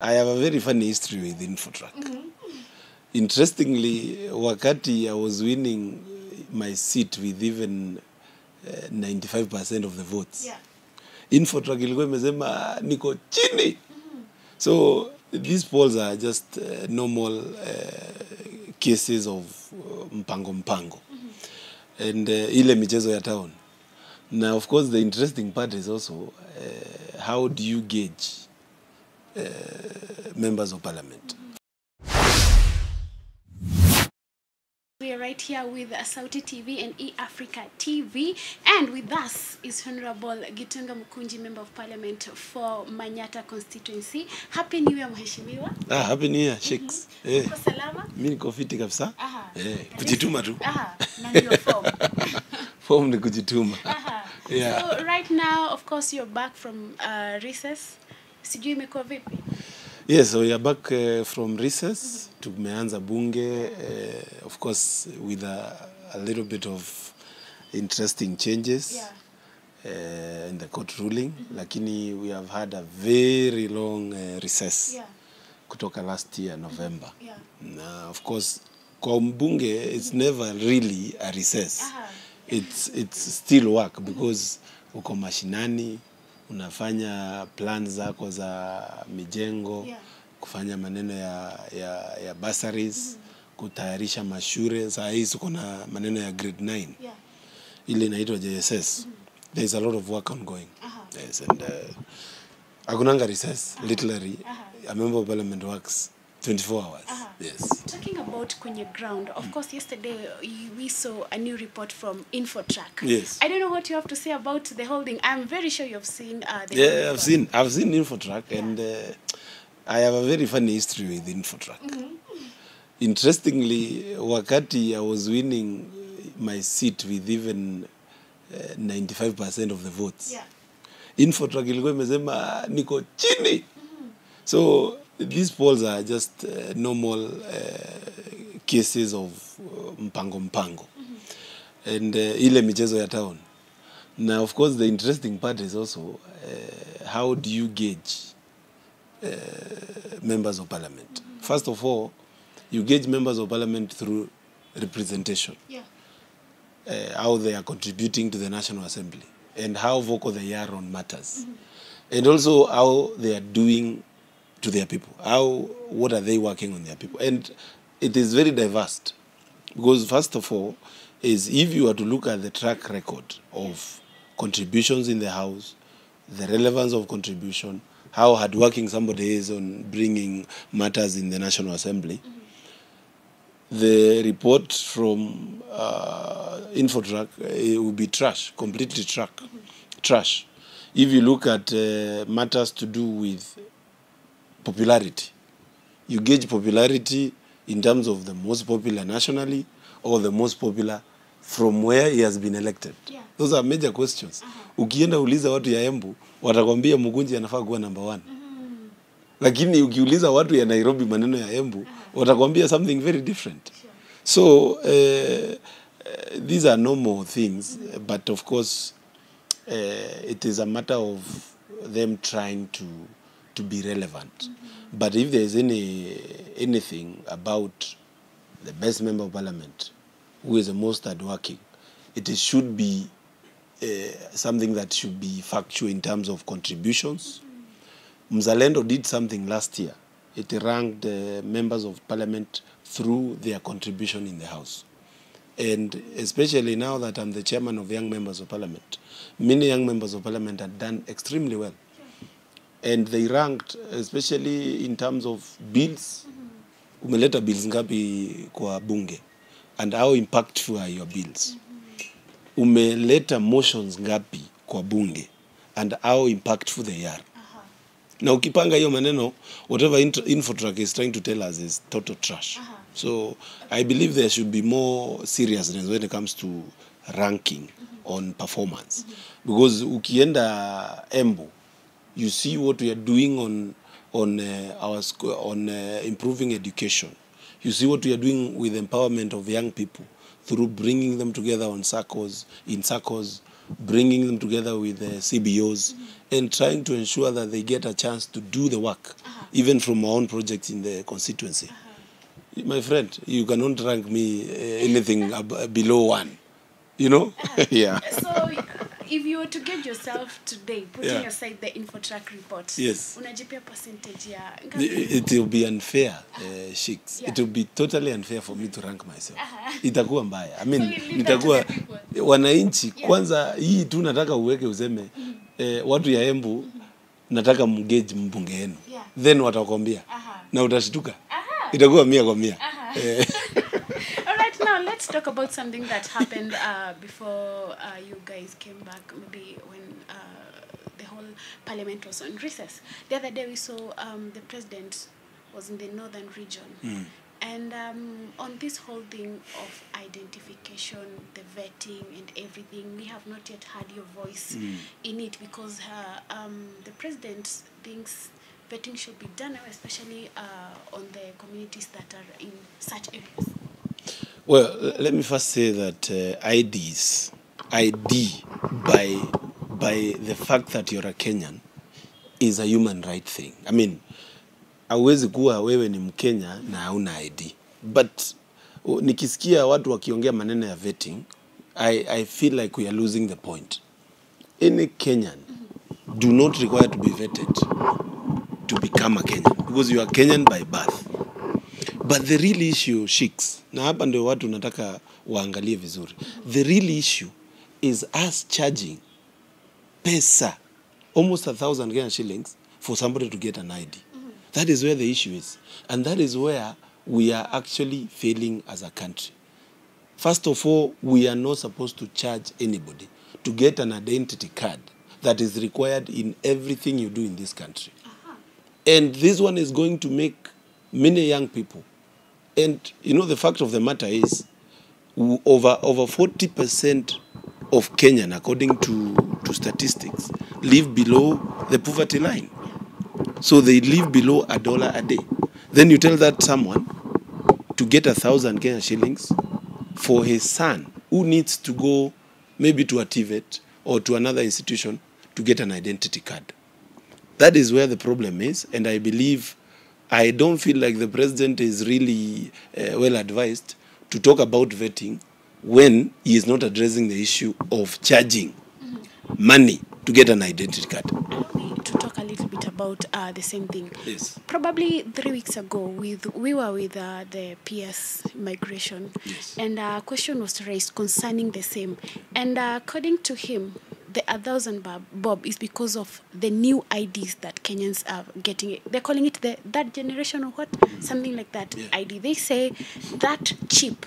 I have a very funny history with Infotrak. Interestingly, wakati I was winning my seat with even 95% of the votes. Yeah. Infotrak ilikuwa imesema niko chini. So these polls are just normal cases of mpango. And ile michezo ya town. Now, of course, the interesting part is also how do you gauge members of parliament? We are right here with sautitvke and eAfrica TV, and with us is Honorable Gitonga Mukunji, Member of Parliament for Manyata constituency. Happy New Year, Mheshimiwa. Happy New Year, Sheiks. Uko salama? Mimi niko fiti kabisa. Kujituma tu. Na ndio form. Form ni kujituma. Yeah. So right now, of course, you're back from recess. Sijui imekuwa vipi? Yes, so we are back from recess. Tumeanza bunge, of course, with a little bit of interesting changes in the court ruling. Lakini we have had a very long recess kutoka last year, November. Now, of course, kwa mbunge, it's never really a recess. It's still work because uko mashinani, unafanya plans zako za mijengo, kufanya maneno ya bursaries, kutayarisha mashure. Saa hii tuko na maneno ya grade 9. Ile inaitwa JSS. There is a lot of work ongoing. Yes, and akunanga recess, literally. A member of parliament works 24 hours. Yes. Talking about kwenye ground, of course, yesterday we saw a new report from Infotrak. Yes. I don't know what you have to say about the holding. I'm very sure you have seen the holding. I've seen Infotrak, and I have a very funny history with Infotrak. Interestingly, wakati I was winning my seat with even 95% of the votes. Infotrak ilikuwa imesema niko chini. So these polls are just normal cases of mpango. And ile michezo ya town. Now, of course, the interesting part is also how do you gauge members of parliament? First of all, you gauge members of parliament through representation. How they are contributing to the National Assembly and how vocal they are on matters. And also how they are doing to their people. What are they working on their people? And it is very diverse. Because first of all, is if you are to look at the track record of contributions in the House, the relevance of contribution, how hardworking somebody is on bringing matters in the National Assembly, the report from Infotrak will be trash, completely trash. If you look at matters to do with popularity, you gauge popularity in terms of the most popular nationally or the most popular from where he has been elected. Those are major questions. Ukienda uliza watu ya Embu, watakwambia Mukunji anafaa kuwa number 1. Lakini ukiuliza watu ya Nairobi maneno ya Embu, watakwambia something very different. So these are normal things, but of course it is a matter of them trying to be relevant. But if there is anything about the best member of parliament who is the most hardworking, it should be something that should be factual in terms of contributions. Mzalendo did something last year. It ranked members of parliament through their contribution in the House. And especially now that I'm the chairman of young members of parliament, many young members of parliament have done extremely well. And they ranked, especially in terms of bills. Umeleta bills ngapi kwa bunge? And how impactful are your bills? Umeleta motions ngapi kwa bunge? And how impactful they are? Na ukipanga hiyo maneno, whatever Infotrak is trying to tell us is total trash. So I believe there should be more seriousness when it comes to ranking on performance. Because ukienda Embu, you see what we are doing on improving education. You see what we are doing with empowerment of young people through bringing them together in circles bringing them together with the CBOs, and trying to ensure that they get a chance to do the work, even from our own projects in the constituency. My friend, you cannot rank me anything below 1. You know? Yeah. So, if you were to get yourself today, putting Yeah. aside the Infotrack report, Yes. unajipea percentage ya It will be unfair, Sheiks. Yeah. It will be totally unfair for me to rank myself. Itakuwa mbaya. I mean, So you leave that nitakuwa to the people. wananchi kwanza, hii tu nataka uweke useme watu ya Embu nataka mgage mbunge yenu. Yeah. Then watakwambia. Na utashtuka. Itakuwa 100 kwa 100. All right, now let's talk about something that happened before you guys came back, maybe when the whole parliament was on recess. The other day we saw the president was in the northern region. And on this whole thing of identification, the vetting and everything, we have not yet heard your voice in it, because the president thinks vetting should be done now, especially on the communities that are in such areas. Well, let me first say that ID by the fact that you're a Kenyan is a human right thing. I mean, hauwezi kuwa wewe ni Mkenya na hauna ID. But nikisikia watu wakiongea maneno ya vetting, I feel like we are losing the point. Any Kenyan do not require to be vetted to become a Kenyan, because you are Kenyan by birth. But the real issue, Sheiks, na hapa ndio watu nataka waangalie vizuri. The real issue is us charging pesa, almost 1,000 Kenyan shillings for somebody to get an ID. That is where the issue is. And that is where we are actually failing as a country. First of all, we are not supposed to charge anybody to get an identity card that is required in everything you do in this country. And this one is going to make many young people. And, you know, the fact of the matter is over 40% of Kenyan, according to statistics, live below the poverty line. So they live below $1 a day. Then you tell that someone to get 1,000 Kenyan shillings for his son who needs to go maybe to a TVET or to another institution to get an identity card. That is where the problem is, and I don't feel like the president is really well advised to talk about vetting when he is not addressing the issue of charging money to get an identity card. I want to talk a little bit about the same thing. Yes. Probably 3 weeks ago, we were with the PS migration, Yes. and a question was raised concerning the same. And according to him, the 1,000 bob is because of the new IDs that Kenyans are getting. They're calling it the that generation or what? Something like that. Yeah. ID. They say that chip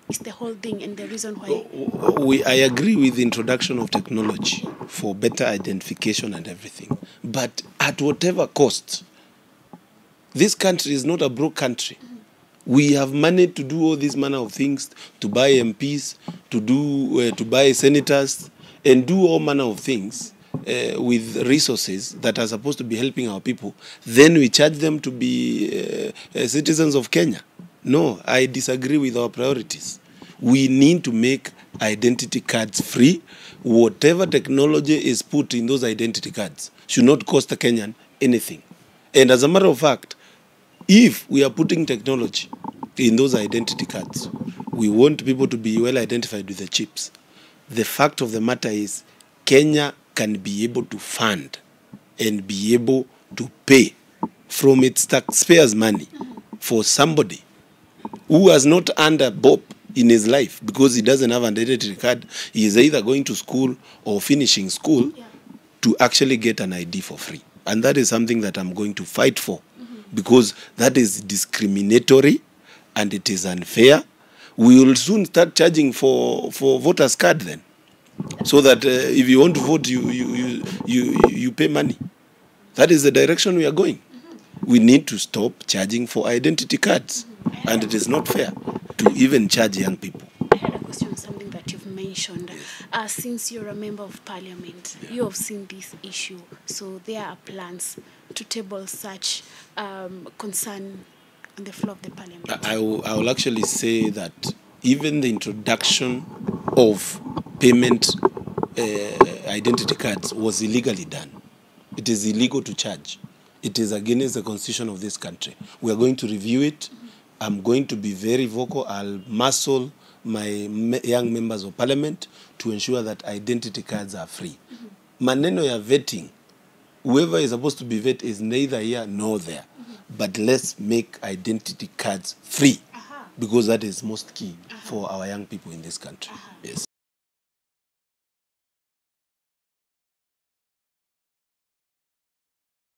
is the whole thing and the reason why. I agree with the introduction of technology for better identification and everything. But at whatever cost, this country is not a broke country. We have money to do all these manner of things, to buy MPs, to buy senators, and do all manner of things with resources that are supposed to be helping our people. Then we charge them to be citizens of Kenya. No, I disagree with our priorities. We need to make identity cards free. Whatever technology is put in those identity cards should not cost the Kenyan anything. And as a matter of fact, if we are putting technology in those identity cards, we want people to be well identified with the chips. The fact of the matter is Kenya can be able to fund and be able to pay from its taxpayers' money for somebody who has not earned a bob in his life because he doesn't have an identity card. He is either going to school or finishing school to actually get an ID for free. And that is something that I'm going to fight for because that is discriminatory and it is unfair. We will soon start charging for voters' card then, so that if you want to vote, you pay money. That is the direction we are going. We need to stop charging for identity cards, and it is not fair to even charge young people. I had a question on something that you've mentioned. Since you're a member of parliament, you have seen this issue, so there are plans to table such concern on the floor of the parliament. I will actually say that even the introduction of payment identity cards was illegally done. It is illegal to charge. It is against the constitution of this country. We are going to review it. I'm going to be very vocal. I'll muscle my young members of parliament to ensure that identity cards are free. Maneno ya vetting, whoever is supposed to be vet is neither here nor there. But let's make identity cards free, because that is most key for our young people in this country. Yes.